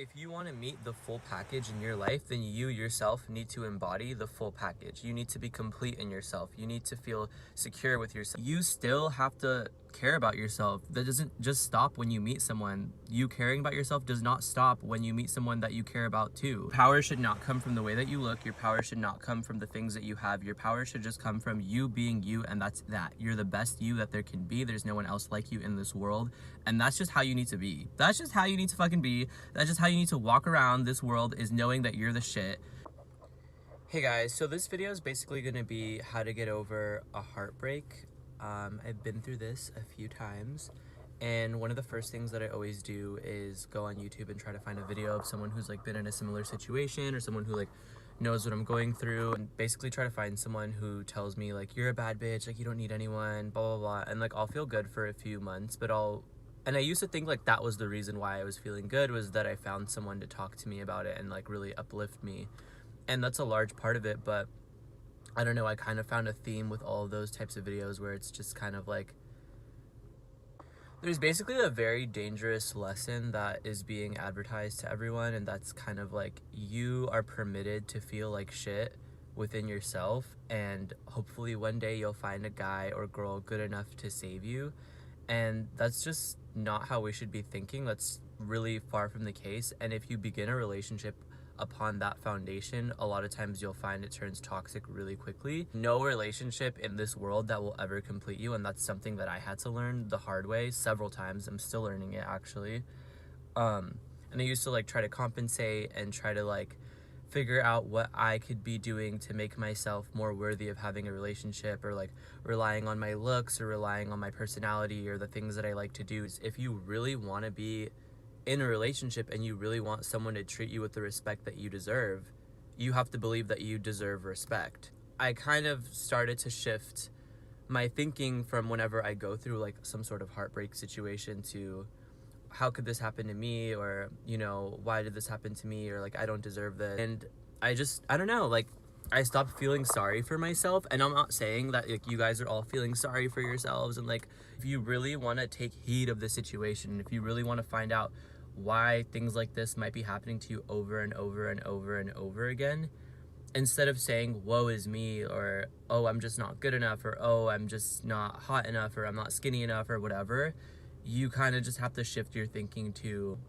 If you want to meet the full package in your life, then you yourself need to embody the full package. You need to be complete in yourself. You need to feel secure with yourself. You still have to care about yourself. That doesn't just stop when you meet someone. You caring about yourself does not stop when you meet someone that you care about too. Power should not come from the way that you look. Your power should not come from the things that you have. Your power should just come from you being you, and that's that. You're the best you that there can be. There's no one else like you in this world, and that's just how you need to be. That's just how you need to fucking be. That's just how you need to walk around this world, is knowing that you're the shit. Hey guys, so this video is basically going to be how to get over a heartbreak. I've been through this a few times, and one of the first things that I always do is go on YouTube and try to find a video of someone who's like been in a similar situation, or someone who like knows what I'm going through, and basically try to find someone who tells me like, you're a bad bitch, like you don't need anyone, blah blah blah, and like I'll feel good for a few months, but I used to think like that was the reason why I was feeling good, was that I found someone to talk to me about it and like really uplift me. And that's a large part of it, but I don't know, I kind of found a theme with all of those types of videos where it's just kind of like, there's basically a very dangerous lesson that is being advertised to everyone, and that's kind of like, you are permitted to feel like shit within yourself, and hopefully one day you'll find a guy or girl good enough to save you. And that's just not how we should be thinking. That's really far from the case. And if you begin a relationship upon that foundation, a lot of times you'll find it turns toxic really quickly. No relationship in this world that will ever complete you, and that's something that I had to learn the hard way several times. I'm still learning it, actually. And I used to like try to compensate and try to like figure out what I could be doing to make myself more worthy of having a relationship, or like relying on my looks or relying on my personality or the things that I like to do. If you really want to be in a relationship and you really want someone to treat you with the respect that you deserve, you have to believe that you deserve respect. I kind of started to shift my thinking from whenever I go through like some sort of heartbreak situation to, how could this happen to me, or you know, why did this happen to me, or like I don't deserve this. And I don't know, like I stopped feeling sorry for myself. And I'm not saying that like you guys are all feeling sorry for yourselves, and like if you really want to take heed of the situation, if you really want to find out why things like this might be happening to you over and over and over and over again, instead of saying woe is me, or oh I'm just not good enough, or oh I'm just not hot enough, or I'm not skinny enough, or whatever, you kind of just have to shift your thinking to,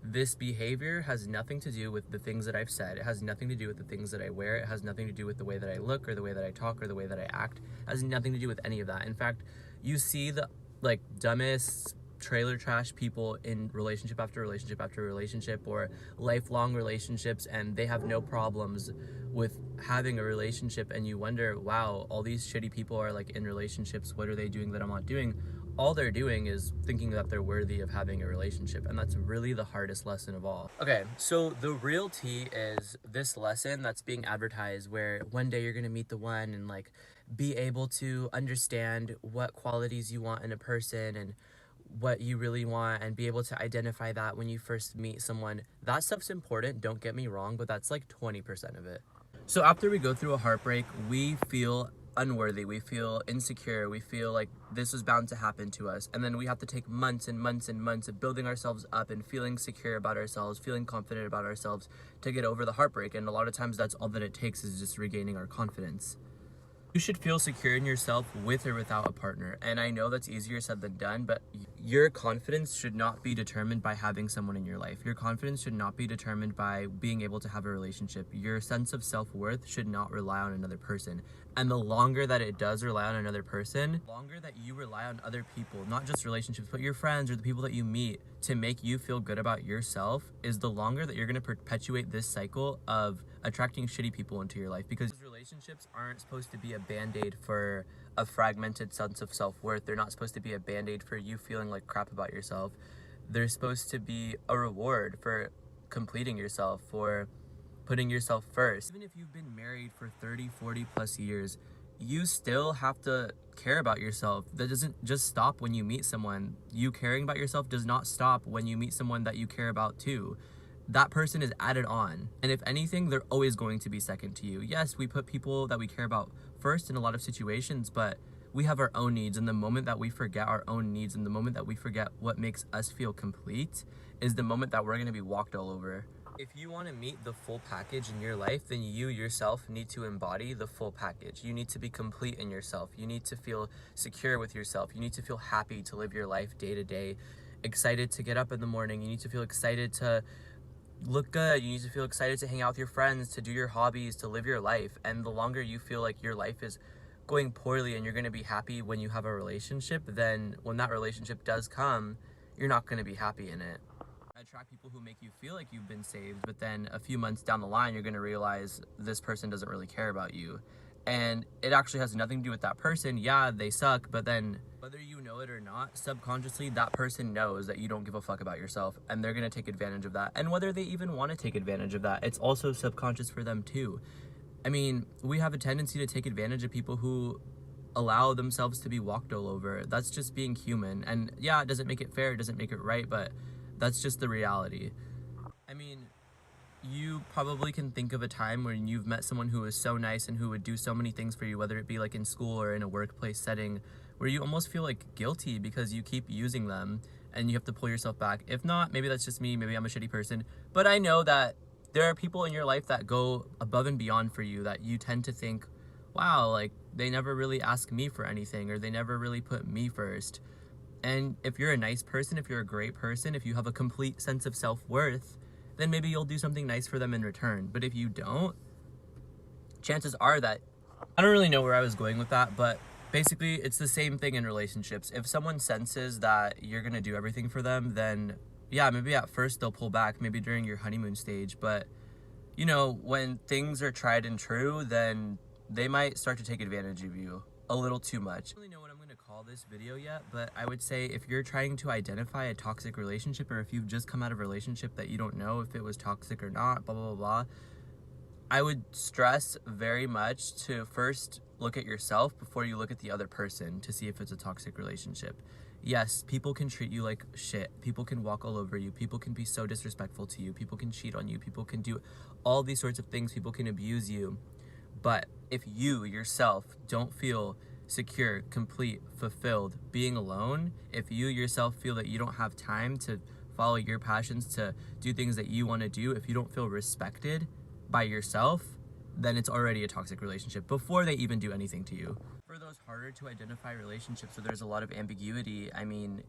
this behavior has nothing to do with the things that I've said. It has nothing to do with the things that I wear. It has nothing to do with the way that I look, or the way that I talk, or the way that I act. It has nothing to do with any of that. In fact, you see the like dumbest trailer trash people in relationship after relationship after relationship, or lifelong relationships, and they have no problems with having a relationship, and you wonder, wow, all these shitty people are like in relationships. What are they doing that I'm not doing? All they're doing is thinking that they're worthy of having a relationship, and that's really the hardest lesson of all. Okay, so the real tea is this lesson that's being advertised, where one day you're gonna meet the one and like be able to understand what qualities you want in a person and what you really want, and be able to identify that when you first meet someone. That stuff's important, don't get me wrong, but that's like 20% of it. So after we go through a heartbreak, we feel unworthy, we feel insecure, we feel like this was bound to happen to us, and then we have to take months and months and months of building ourselves up and feeling secure about ourselves, feeling confident about ourselves, to get over the heartbreak. And a lot of times that's all that it takes, is just regaining our confidence. You should feel secure in yourself with or without a partner. And I know that's easier said than done, but your confidence should not be determined by having someone in your life. Your confidence should not be determined by being able to have a relationship. Your sense of self-worth should not rely on another person. And the longer that it does rely on another person, the longer that you rely on other people, not just relationships, but your friends or the people that you meet, to make you feel good about yourself, is the longer that you're going to perpetuate this cycle of attracting shitty people into your life. Because relationships aren't supposed to be a band-aid for a fragmented sense of self-worth. They're not supposed to be a band-aid for you feeling like crap about yourself. They're supposed to be a reward for completing yourself, for putting yourself first. Even if you've been married for 30, 40 plus years, you still have to care about yourself. That doesn't just stop when you meet someone. You caring about yourself does not stop when you meet someone that you care about too. That person is added on, and if anything, they're always going to be second to you. Yes, we put people that we care about first in a lot of situations, but we have our own needs, and the moment that we forget our own needs, and the moment that we forget what makes us feel complete, is the moment that we're going to be walked all over. If you want to meet the full package in your life, then you yourself need to embody the full package. You need to be complete in yourself. You need to feel secure with yourself. You need to feel happy to live your life day to day, excited to get up in the morning. You need to feel excited to look good. You need to feel excited to hang out with your friends, to do your hobbies, to live your life. And the longer you feel like your life is going poorly and you're going to be happy when you have a relationship, then when that relationship does come, you're not going to be happy in it. Attract people who make you feel like you've been saved, but then a few months down the line you're going to realize this person doesn't really care about you, and it actually has nothing to do with that person. Yeah, they suck, but then whether you know it or not, subconsciously that person knows that you don't give a fuck about yourself, and they're going to take advantage of that. And whether they even want to take advantage of that, it's also subconscious for them too. I mean, we have a tendency to take advantage of people who allow themselves to be walked all over. That's just being human. And yeah, it doesn't make it fair, it doesn't make it right, but that's just the reality. I mean, you probably can think of a time when you've met someone who is so nice and who would do so many things for you, whether it be like in school or in a workplace setting, where you almost feel like guilty because you keep using them and you have to pull yourself back. If not, maybe that's just me, maybe I'm a shitty person, but I know that there are people in your life that go above and beyond for you, that you tend to think, wow, like they never really ask me for anything, or they never really put me first. And if you're a nice person, if you're a great person, if you have a complete sense of self-worth, then maybe you'll do something nice for them in return. But if you don't, chances are that, I don't really know where I was going with that, but basically it's the same thing in relationships. If someone senses that you're going to do everything for them, then yeah, maybe at first they'll pull back, maybe during your honeymoon stage. But, you know, when things are tried and true, then they might start to take advantage of you a little too much. I don't really know what I'm going to call this video yet, but I would say if you're trying to identify a toxic relationship, or if you've just come out of a relationship that you don't know if it was toxic or not, blah, blah, blah, blah, I would stress very much to first look at yourself before you look at the other person to see if it's a toxic relationship. Yes, people can treat you like shit. People can walk all over you. People can be so disrespectful to you. People can cheat on you. People can do all these sorts of things. People can abuse you. But if you yourself don't feel secure, complete, fulfilled, being alone, if you yourself feel that you don't have time to follow your passions, to do things that you want to do, if you don't feel respected by yourself, then it's already a toxic relationship before they even do anything to you. For those harder to identify relationships where there's a lot of ambiguity, I mean,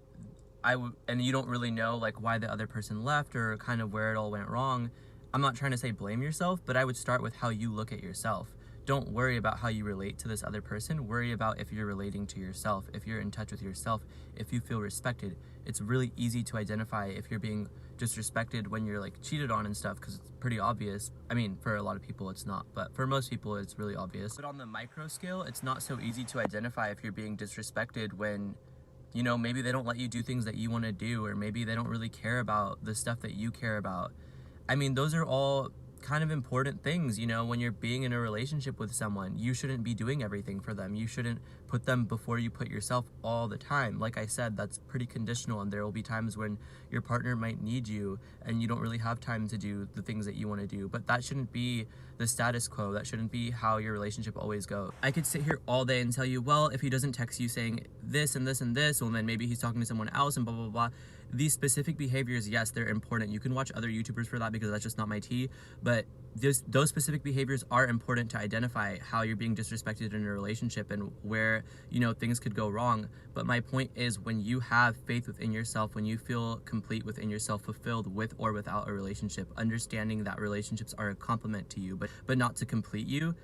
and you don't really know like why the other person left or kind of where it all went wrong, I'm not trying to say blame yourself, but I would start with how you look at yourself. Don't worry about how you relate to this other person. Worry about if you're relating to yourself, if you're in touch with yourself, if you feel respected. It's really easy to identify if you're being disrespected when you're like cheated on and stuff, because it's pretty obvious. I mean, for a lot of people it's not, but for most people it's really obvious. But on the micro scale, it's not so easy to identify if you're being disrespected when, you know, maybe they don't let you do things that you want to do, or maybe they don't really care about the stuff that you care about. I mean, those are all kind of important things, you know. When you're being in a relationship with someone, you shouldn't be doing everything for them. You shouldn't put them before you put yourself all the time. Like I said, that's pretty conditional, and there will be times when your partner might need you and you don't really have time to do the things that you want to do. But that shouldn't be the status quo. That shouldn't be how your relationship always goes. I could sit here all day and tell you, well, if he doesn't text you saying this and this and this, well, then maybe he's talking to someone else and blah, blah, blah. These specific behaviors, yes, they're important. You can watch other YouTubers for that because that's just not my tea. But those specific behaviors are important to identify how you're being disrespected in a relationship and where, you know, things could go wrong. But my point is, when you have faith within yourself, when you feel complete within yourself, fulfilled with or without a relationship, understanding that relationships are a complement to you, but not to complete you,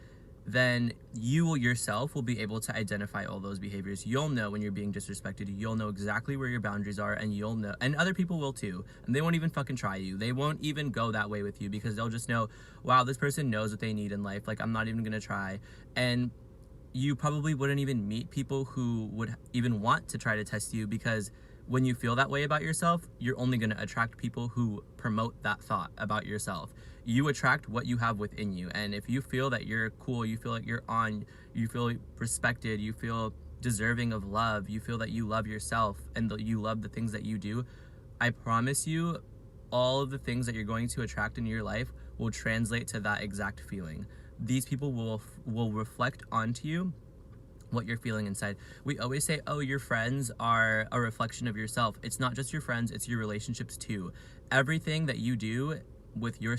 then you yourself will be able to identify all those behaviors. You'll know when you're being disrespected. You'll know exactly where your boundaries are, and you'll know, and other people will too, and they won't even fucking try you. They won't even go that way with you because they'll just know, wow, this person knows what they need in life. Like, I'm not even gonna try. And you probably wouldn't even meet people who would even want to try to test you, because when you feel that way about yourself, you're only going to attract people who promote that thought about yourself. You attract what you have within you. And if you feel that you're cool, you feel like you're on, you feel respected, you feel deserving of love, you feel that you love yourself and that you love the things that you do, I promise you, all of the things that you're going to attract in your life will translate to that exact feeling. These people will reflect onto you what you're feeling inside. We always say, oh, your friends are a reflection of yourself. It's not just your friends, it's your relationships too. Everything that you do with your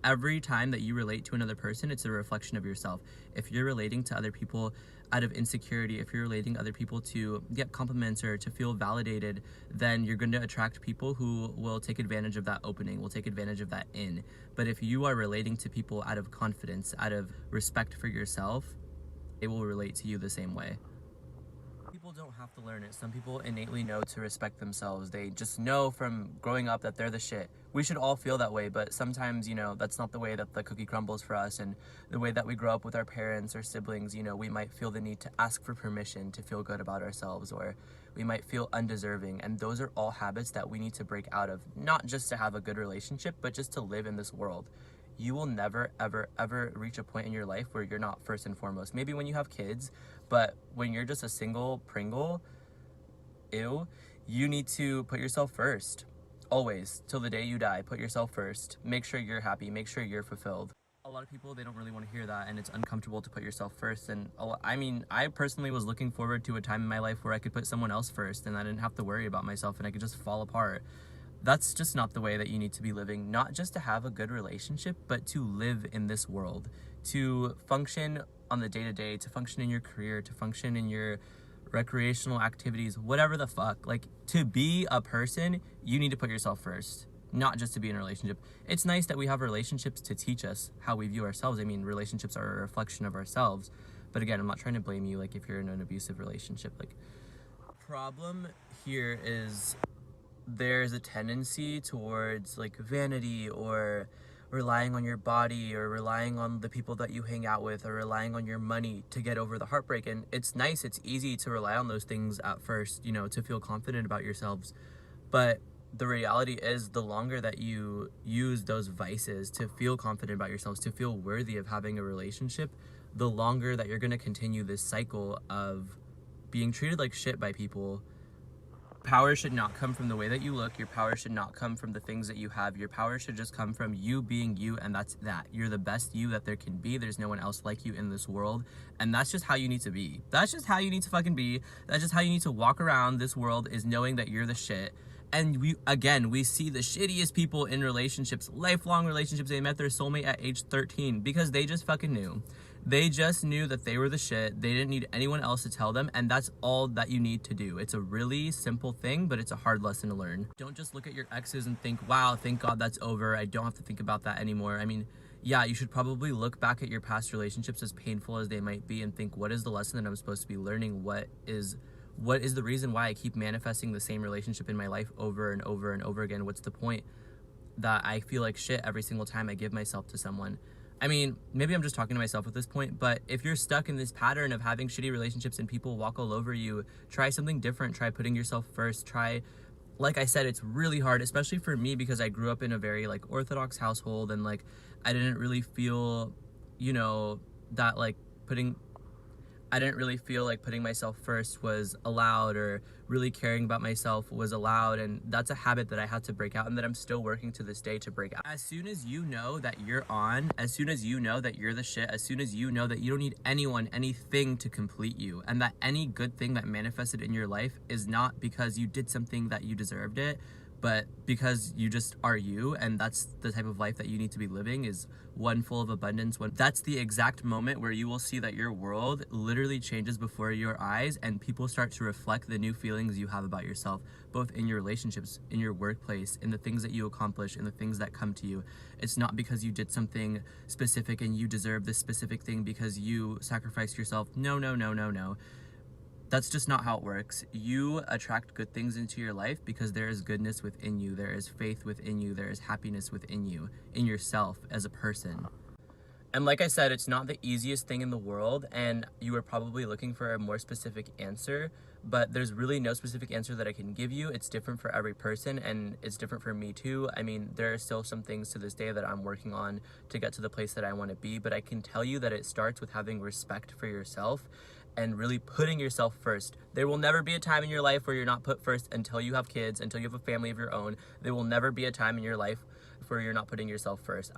every time that you relate to another person, it's a reflection of yourself. If you're relating to other people out of insecurity, if you're relating other people to get compliments or to feel validated, then you're going to attract people who will take advantage of that opening, will take advantage of that in. But if you are relating to people out of confidence, out of respect for yourself, they will relate to you the same way. People don't have to learn it. Some people innately know to respect themselves. They just know from growing up that they're the shit. We should all feel that way, but sometimes, that's not the way that the cookie crumbles for us, and the way that we grow up with our parents or siblings, we might feel the need to ask for permission to feel good about ourselves, or we might feel undeserving, and those are all habits that we need to break out of, not just to have a good relationship, but just to live in this world. You will never, ever, ever reach a point in your life where you're not first and foremost. Maybe when you have kids, but when you're just a single Pringle, you need to put yourself first. Always, till the day you die, put yourself first. Make sure you're happy, make sure you're fulfilled. A lot of people, they don't really want to hear that, and it's uncomfortable to put yourself first. And I personally was looking forward to a time in my life where I could put someone else first, and I didn't have to worry about myself, and I could just fall apart. That's just not the way that you need to be living, not just to have a good relationship, but to live in this world, to function on the day-to-day, to function in your career, to function in your recreational activities, whatever the fuck. Like, to be a person, you need to put yourself first, not just to be in a relationship. It's nice that we have relationships to teach us how we view ourselves. I mean, relationships are a reflection of ourselves. But again, I'm not trying to blame you, like, if you're in an abusive relationship. Like, problem here is there's a tendency towards like vanity, or relying on your body, or relying on the people that you hang out with, or relying on your money to get over the heartbreak. And it's nice, it's easy to rely on those things at first, to feel confident about yourselves. But the reality is, the longer that you use those vices to feel confident about yourselves, to feel worthy of having a relationship, the longer that you're going to continue this cycle of being treated like shit by people. Power should not come from the way that you look. Your power should not come from the things that you have. Your power should just come from you being you, and that's that. You're the best you that there can be. There's no one else like you in this world, and that's just how you need to be. That's just how you need to fucking be. That's just how you need to walk around this world, is knowing that you're the shit. And we see the shittiest people in relationships, lifelong relationships. They met their soulmate at age 13 because they just fucking knew. They just knew that they were the shit. They didn't need anyone else to tell them, and that's all that you need to do. It's a really simple thing, but it's a hard lesson to learn. Don't just look at your exes and think, wow, thank God that's over. I don't have to think about that anymore. I mean, yeah, you should probably look back at your past relationships, as painful as they might be, and think, what is the lesson that I'm supposed to be learning? What is the reason why I keep manifesting the same relationship in my life over and over and over again? What's the point that I feel like shit every single time I give myself to someone? I mean, maybe I'm just talking to myself at this point, but if you're stuck in this pattern of having shitty relationships and people walk all over you, try something different. Try putting yourself first. Try, like I said, it's really hard, especially for me, because I grew up in a very like Orthodox household, and like I didn't really feel, that like I didn't really feel like putting myself first was allowed, or really caring about myself was allowed. And that's a habit that I had to break out, and that I'm still working to this day to break out. As soon as you know that you're on, as soon as you know that you're the shit, as soon as you know that you don't need anyone, anything to complete you, and that any good thing that manifested in your life is not because you did something that you deserved it, but because you just are you, and that's the type of life that you need to be living, is one full of abundance. That's the exact moment where you will see that your world literally changes before your eyes, and people start to reflect the new feelings you have about yourself, both in your relationships, in your workplace, in the things that you accomplish, in the things that come to you. It's not because you did something specific and you deserve this specific thing because you sacrificed yourself. No. That's just not how it works. You attract good things into your life because there is goodness within you, there is faith within you, there is happiness within you, in yourself as a person. And like I said, it's not the easiest thing in the world, and you are probably looking for a more specific answer, but there's really no specific answer that I can give you. It's different for every person, and it's different for me too. I mean, there are still some things to this day that I'm working on to get to the place that I want to be, but I can tell you that it starts with having respect for yourself and really putting yourself first. There will never be a time in your life where you're not put first until you have kids, until you have a family of your own. There will never be a time in your life where you're not putting yourself first.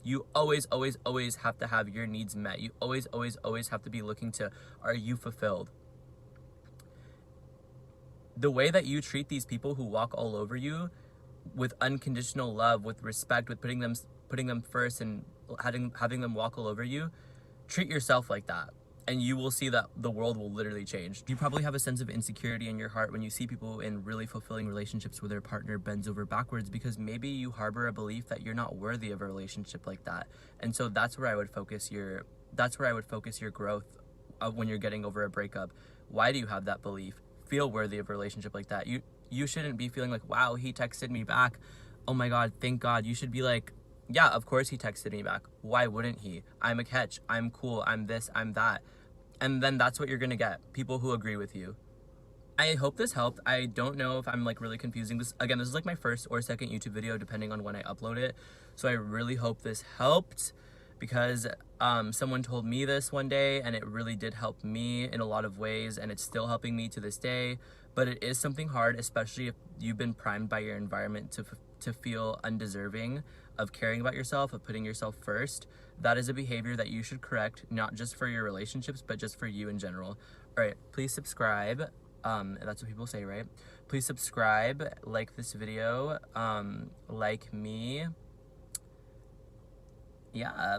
You always, always, always have to have your needs met. You always, always, always have to be looking to, are you fulfilled? The way that you treat these people who walk all over you with unconditional love, with respect, with putting them first and having them walk all over you, treat yourself like that. And you will see that the world will literally change. You probably have a sense of insecurity in your heart when you see people in really fulfilling relationships where their partner bends over backwards, because maybe you harbor a belief that you're not worthy of a relationship like that. And so that's where I would focus your growth when you're getting over a breakup. Why do you have that belief? Feel worthy of a relationship like that. You shouldn't be feeling like, wow, he texted me back. Oh my God, thank God. You should be like, yeah, of course he texted me back. Why wouldn't he? I'm a catch. I'm cool. I'm this. I'm that. And then that's what you're gonna get. People who agree with you. I hope this helped. I don't know if I'm like really confusing this. Again, this is like my first or second YouTube video depending on when I upload it. So I really hope this helped, because someone told me this one day and it really did help me in a lot of ways, and it's still helping me to this day. But it is something hard, especially if you've been primed by your environment to feel undeserving of caring about yourself, of putting yourself first. That is a behavior that you should correct, not just for your relationships, but just for you in general. All right, please subscribe. That's what people say, right? Please subscribe, like this video, like me. Yeah.